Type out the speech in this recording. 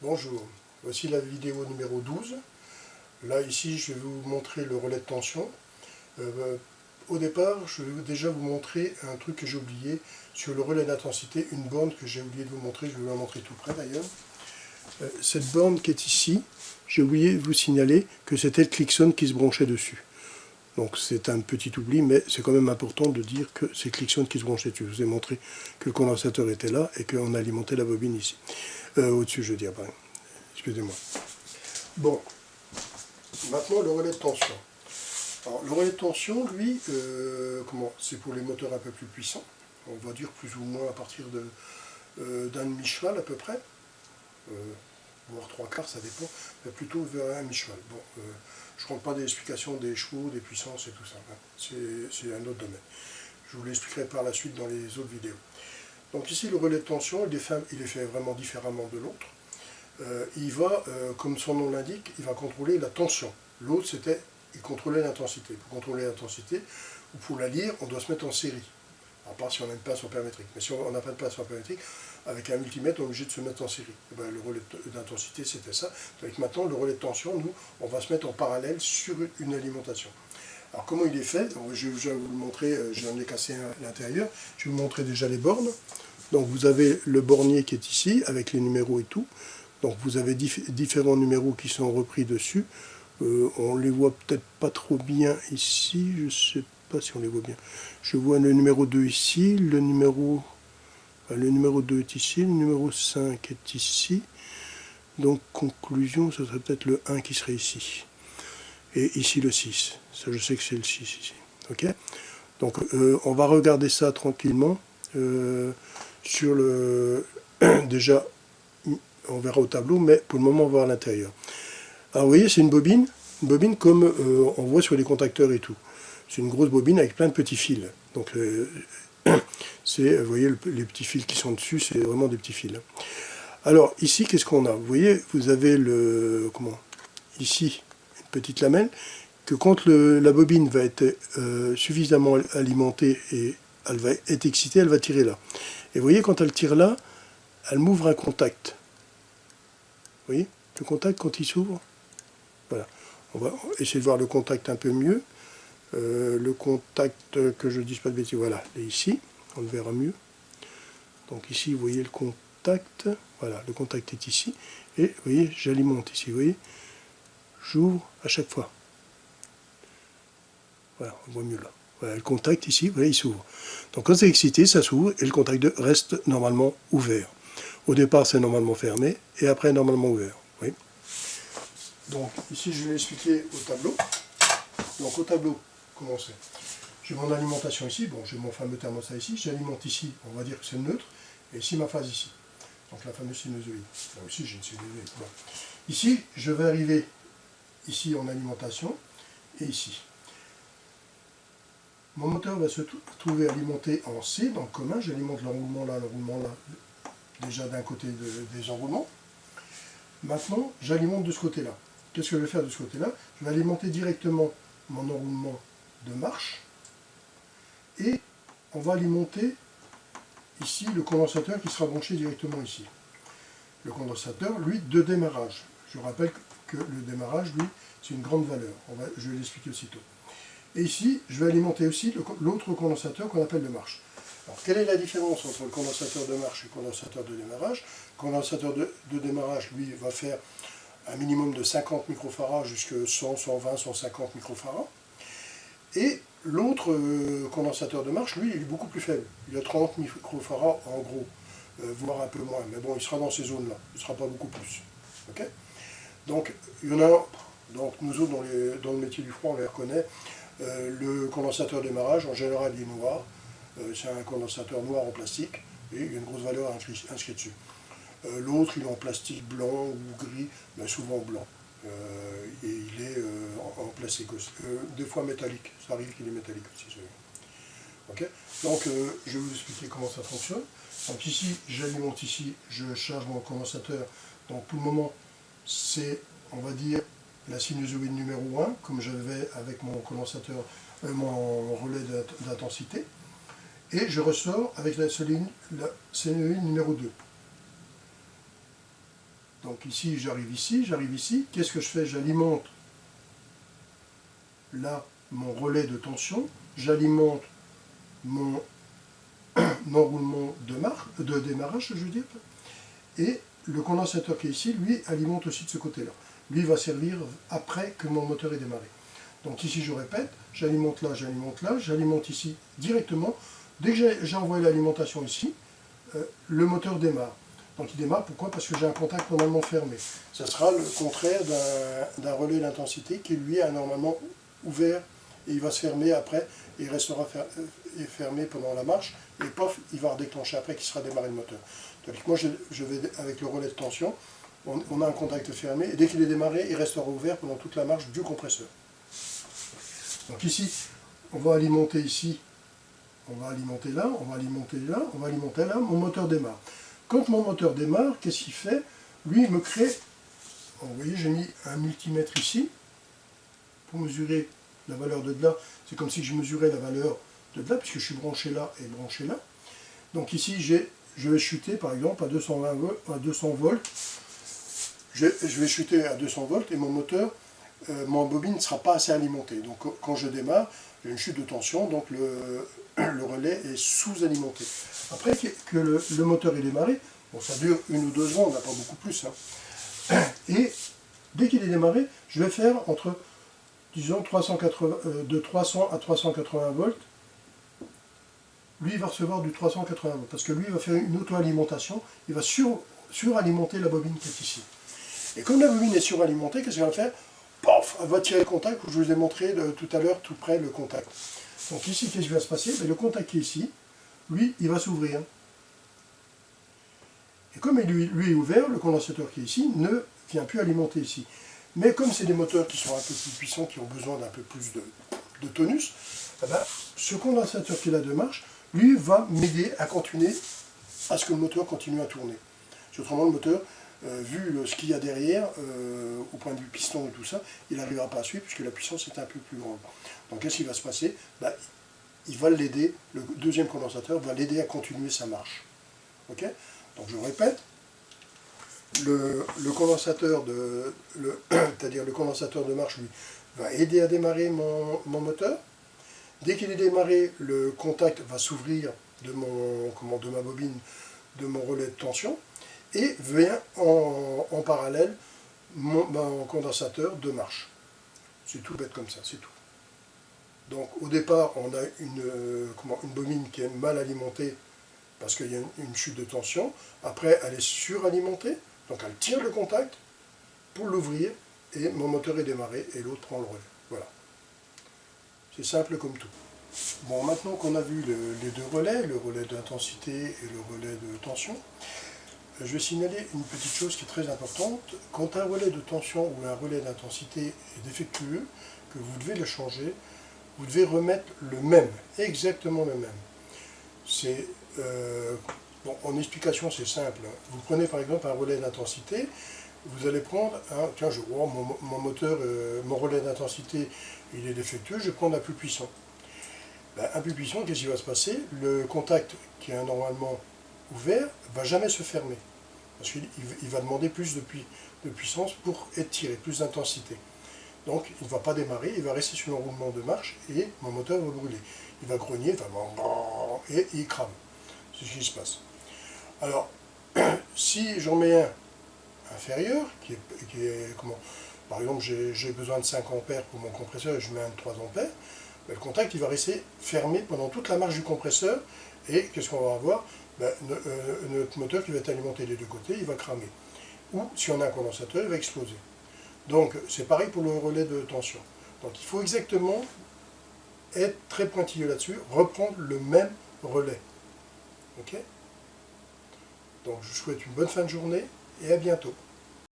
Bonjour, voici la vidéo numéro 12. Là, ici, je vais vous montrer le relais de tension. Au départ, je vais déjà vous montrer un truc que j'ai oublié sur le relais d'intensité, une borne que j'ai oublié de vous montrer, je vais vous la montrer tout près d'ailleurs. Cette borne qui est ici, j'ai oublié de vous signaler que c'était le Clixon qui se branchait dessus. Donc c'est un petit oubli, mais c'est quand même important de dire que c'est Clixon qui se branchait dessus. Je vous ai montré que le condensateur était là et qu'on alimentait la bobine ici. Au-dessus, je veux dire, pardon. Excusez-moi. Bon, maintenant le relais de tension. Alors, le relais de tension, lui, c'est pour les moteurs un peu plus puissants. On va dire plus ou moins à partir d'un demi-cheval à peu près. Voire trois quarts, ça dépend, mais plutôt vers un demi-cheval. Bon, je ne rentre pas des explications des chevaux, des puissances et tout ça. Hein. C'est un autre domaine. Je vous l'expliquerai par la suite dans les autres vidéos. Donc ici, le relais de tension, il est fait vraiment différemment de l'autre. Il va, comme son nom l'indique, il va contrôler la tension. L'autre, il contrôlait l'intensité. Pour contrôler l'intensité, ou pour la lire, on doit se mettre en série. À part si on n'a une pince en permétrique. Mais si on n'a pas de pince en permétrique, avec un multimètre, on est obligé de se mettre en série. Et bien, le relais d'intensité, c'était ça. Donc maintenant, le relais de tension, nous, on va se mettre en parallèle sur une alimentation. Alors comment il est fait? Je vais vous le montrer, j'en ai cassé un à l'intérieur. Je vais vous montrer déjà les bornes. Donc vous avez le bornier qui est ici, avec les numéros et tout. Donc vous avez différents numéros qui sont repris dessus. On les voit peut-être pas trop bien ici, je sais pas si on les voit bien. Je vois le numéro 2 ici, le numéro 2 est ici, le numéro 5 est ici. Donc conclusion, ce serait peut-être le 1 qui serait ici. Et ici le 6. Ça, je sais que c'est le 6 ici. Ok. Donc on va regarder ça tranquillement. Sur le déjà, on verra au tableau, mais pour le moment, on va voir à l'intérieur. Alors vous voyez, c'est une bobine comme on voit sur les contacteurs et tout. C'est une grosse bobine avec plein de petits fils. Donc vous voyez, les petits fils qui sont dessus, c'est vraiment des petits fils. Alors ici, qu'est-ce qu'on a? Vous voyez, vous avez ici, une petite lamelle, que quand la bobine va être suffisamment alimentée et elle va être excitée, elle va tirer là. Et vous voyez, quand elle tire là, elle m'ouvre un contact. Vous voyez, le contact quand il s'ouvre. Voilà. On va essayer de voir le contact un peu mieux. Le contact, que je ne dise pas de bêtises, voilà, il est ici, on le verra mieux. Donc ici, vous voyez le contact, voilà, le contact est ici. Et vous voyez, j'alimente ici, vous voyez, j'ouvre à chaque fois. Voilà, on voit mieux là. Voilà, le contact ici, vous voyez, il s'ouvre. Donc quand c'est excité, ça s'ouvre et le contact reste normalement ouvert. Au départ, c'est normalement fermé et après, normalement ouvert. Oui. Donc ici, je vais l'expliquer au tableau. Donc au tableau, comment c'est? J'ai mon alimentation ici, bon, j'ai mon fameux thermostat ici, j'alimente ici, on va dire que c'est le neutre, et ici ma phase ici. Donc la fameuse sinusoïde. Là aussi j'ai une sinusoïde. Bon. Ici, je vais arriver ici en alimentation, et ici. Mon moteur va se trouver alimenté en C, dans le commun, j'alimente l'enroulement là, déjà d'un côté des enroulements. Maintenant, j'alimente de ce côté-là. Qu'est-ce que je vais faire de ce côté-là? Je vais alimenter directement mon enroulement de marche, et on va alimenter ici le condensateur qui sera branché directement ici. Le condensateur, lui, de démarrage. Je rappelle que le démarrage, lui, c'est une grande valeur. Je vais l'expliquer aussitôt. Et ici, je vais alimenter aussi l'autre condensateur qu'on appelle de marche. Alors, quelle est la différence entre le condensateur de marche et le condensateur de démarrage? Le condensateur de démarrage, lui, va faire un minimum de 50 microfarads jusqu'à 100, 120, 150 microfarads. Et l'autre condensateur de marche, lui, il est beaucoup plus faible. Il a 30 microfarads en gros, voire un peu moins. Mais bon, il sera dans ces zones-là. Il ne sera pas beaucoup plus. Okay, donc, il y en a. Donc, nous autres, dans le métier du froid, on les reconnaît. Le condensateur de démarrage, en général, il est noir. C'est un condensateur noir en plastique. Et il y a une grosse valeur inscrite dessus. L'autre, il est en plastique blanc ou gris, mais souvent blanc. Et il est en plastique aussi. Des fois métallique, ça arrive qu'il est métallique aussi. Okay, donc je vais vous expliquer comment ça fonctionne. Donc ici, j'alimente ici, je charge mon condensateur. Donc pour le moment, c'est, on va dire, la sinusoïde numéro 1, comme j'avais avec mon condensateur, mon relais d'intensité. Et je ressors avec la sinusoïde numéro 2. Donc ici, j'arrive ici. Qu'est-ce que je fais? J'alimente là mon relais de tension, j'alimente mon enroulement de démarrage, je veux dire, et le condensateur qui est ici, lui, alimente aussi de ce côté-là. Lui va servir après que mon moteur est démarré. Donc ici, je répète, j'alimente là, j'alimente ici directement. Dès que j'ai envoyé l'alimentation ici, le moteur démarre. Donc il démarre, pourquoi? Parce que j'ai un contact normalement fermé. Ça sera le contraire d'un relais d'intensité qui lui est normalement ouvert et il va se fermer après et il restera fermé pendant la marche et pof, il va redéclencher après qui sera démarré le moteur. Donc moi je vais avec le relais de tension, on a un contact fermé et dès qu'il est démarré, il restera ouvert pendant toute la marche du compresseur. Donc ici, on va alimenter ici, on va alimenter là, on va alimenter là, on va alimenter là, mon moteur démarre. Quand mon moteur démarre, qu'est-ce qu'il fait? Lui, il me crée, vous voyez, j'ai mis un multimètre ici, pour mesurer la valeur de là. C'est comme si je mesurais la valeur de là, puisque je suis branché là et branché là. Donc ici, je vais chuter, par exemple, à 200 volts. Je vais chuter à 200 volts et mon moteur, mon bobine ne sera pas assez alimenté. Donc quand je démarre, j'ai une chute de tension, donc le relais est sous-alimenté. Après que le moteur est démarré, bon, ça dure 1 ou 2 secondes, on n'a pas beaucoup plus. Hein. Et dès qu'il est démarré, je vais faire entre, disons, de 300 à 380 volts. Lui, il va recevoir du 380 volts, parce que lui, il va faire une auto-alimentation, il va suralimenter la bobine qui est ici. Et comme la bobine est suralimentée, qu'est-ce qu'elle va faire? Paf, elle va tirer le contact, où je vous ai montré tout à l'heure, tout près, le contact. Donc ici, qu'est-ce qui va se passer? Le contact qui est ici, lui, il va s'ouvrir. Et comme lui est ouvert, le condensateur qui est ici ne vient plus alimenter ici. Mais comme c'est des moteurs qui sont un peu plus puissants, qui ont besoin d'un peu plus de tonus, eh ben, ce condensateur qui est là de marche, lui, va m'aider à continuer à ce que le moteur continue à tourner. Autrement, le moteur, vu ce qu'il y a derrière, au point de vue piston et tout ça, il n'arrivera pas à suivre puisque la puissance est un peu plus grande. Donc qu'est-ce qui va se passer? Il va l'aider, le deuxième condensateur va l'aider à continuer sa marche. Ok? Donc je répète, le condensateur c'est-à-dire le condensateur de marche, lui, va aider à démarrer mon moteur. Dès qu'il est démarré, le contact va s'ouvrir de ma bobine, de mon relais de tension, et vient en parallèle mon condensateur de marche. C'est tout bête comme ça, c'est tout. Donc au départ, on a une bobine qui est mal alimentée parce qu'il y a une chute de tension. Après, elle est suralimentée, donc elle tire le contact pour l'ouvrir, et mon moteur est démarré, et l'autre prend le relais. Voilà. C'est simple comme tout. Bon, maintenant qu'on a vu les deux relais, le relais d'intensité et le relais de tension, je vais signaler une petite chose qui est très importante. Quand un relais de tension ou un relais d'intensité est défectueux, que vous devez le changer, vous devez remettre le même, exactement le même. Bon, en explication, c'est simple. Vous prenez par exemple un relais d'intensité, vous allez prendre tiens, mon moteur, mon relais d'intensité, il est défectueux, je vais prendre un plus puissant. Un plus puissant, qu'est-ce qui va se passer? Le contact qui est normalement ouvert ne va jamais se fermer. Parce qu'il va demander plus de puissance pour être tiré, plus d'intensité. Donc il ne va pas démarrer, il va rester sur l'enroulement de marche et mon moteur va brûler. Il va grogner, et il crame. C'est ce qui se passe. Alors, si j'en mets un inférieur, par exemple j'ai besoin de 5 ampères pour mon compresseur et je mets un de 3 ampères, le contact il va rester fermé pendant toute la marche du compresseur et qu'est-ce qu'on va avoir? Notre moteur qui va être alimenté des deux côtés, il va cramer. Ou si on a un condensateur, il va exploser. Donc c'est pareil pour le relais de tension. Donc il faut exactement être très pointilleux là-dessus, reprendre le même relais. Ok? Donc je vous souhaite une bonne fin de journée et à bientôt.